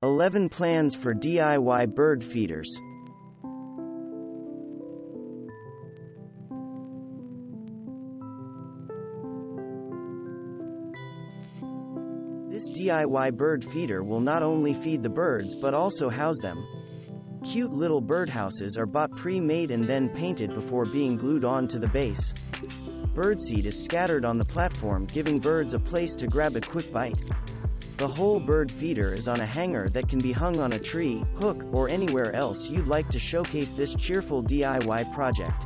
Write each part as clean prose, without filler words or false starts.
11 Plans for DIY Bird Feeders. This DIY bird feeder will not only feed the birds but also house them. Cute little birdhouses are bought pre-made and then painted before being glued on to the base. Birdseed is scattered on the platform, giving birds a place to grab a quick bite. The whole bird feeder is on a hanger that can be hung on a tree, hook, or anywhere else you'd like to showcase this cheerful DIY project.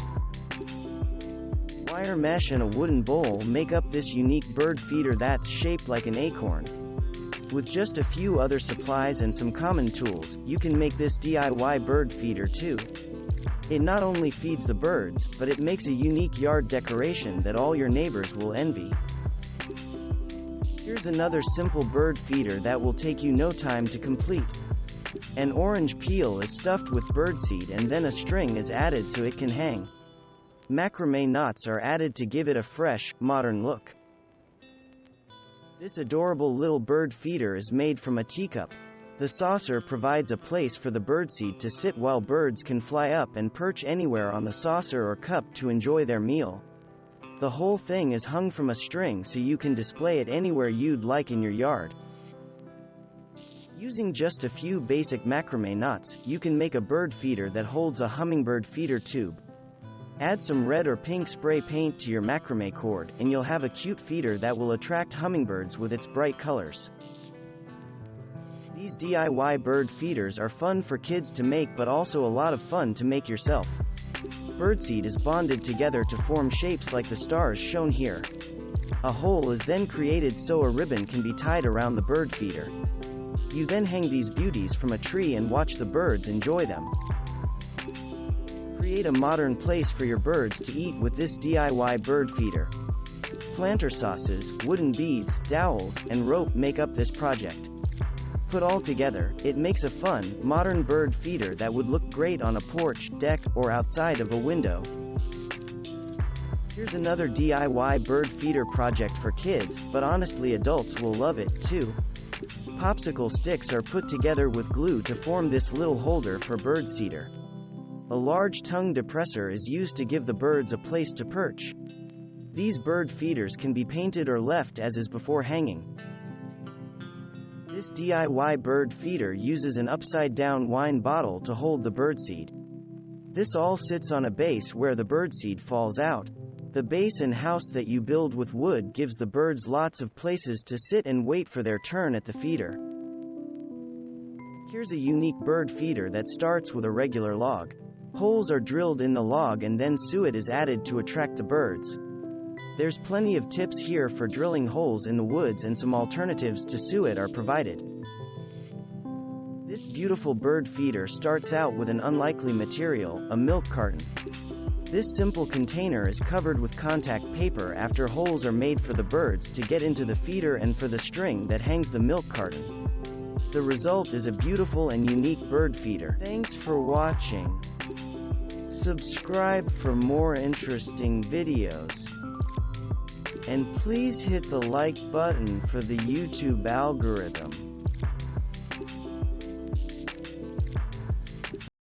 Wire mesh and a wooden bowl make up this unique bird feeder that's shaped like an acorn. With just a few other supplies and some common tools, you can make this DIY bird feeder too. It not only feeds the birds, but it makes a unique yard decoration that all your neighbors will envy. Here's another simple bird feeder that will take you no time to complete. An orange peel is stuffed with birdseed and then a string is added so it can hang. Macrame knots are added to give it a fresh, modern look. This adorable little bird feeder is made from a teacup. The saucer provides a place for the birdseed to sit while birds can fly up and perch anywhere on the saucer or cup to enjoy their meal. The whole thing is hung from a string so you can display it anywhere you'd like in your yard. Using just a few basic macrame knots, you can make a bird feeder that holds a hummingbird feeder tube. Add some red or pink spray paint to your macrame cord, and you'll have a cute feeder that will attract hummingbirds with its bright colors. These DIY bird feeders are fun for kids to make but also a lot of fun to make yourself. Birdseed is bonded together to form shapes like the stars shown here. A hole is then created so a ribbon can be tied around the bird feeder. You then hang these beauties from a tree and watch the birds enjoy them. Create a modern place for your birds to eat with this DIY bird feeder. Planter sauces, wooden beads, dowels, and rope make up this project. Put all together, it makes a fun, modern bird feeder that would look great on a porch, deck, or outside of a window. Here's another DIY bird feeder project for kids, but honestly adults will love it, too. Popsicle sticks are put together with glue to form this little holder for bird seeder. A large tongue depressor is used to give the birds a place to perch. These bird feeders can be painted or left as is before hanging. This DIY bird feeder uses an upside-down wine bottle to hold the birdseed. This all sits on a base where the birdseed falls out. The base and house that you build with wood gives the birds lots of places to sit and wait for their turn at the feeder. Here's a unique bird feeder that starts with a regular log. Holes are drilled in the log and then suet is added to attract the birds. There's plenty of tips here for drilling holes in the woods, and some alternatives to suet are provided. This beautiful bird feeder starts out with an unlikely material, a milk carton. This simple container is covered with contact paper after holes are made for the birds to get into the feeder and for the string that hangs the milk carton. The result is a beautiful and unique bird feeder. Thanks for watching. Subscribe for more interesting videos. And please hit the like button for the YouTube algorithm.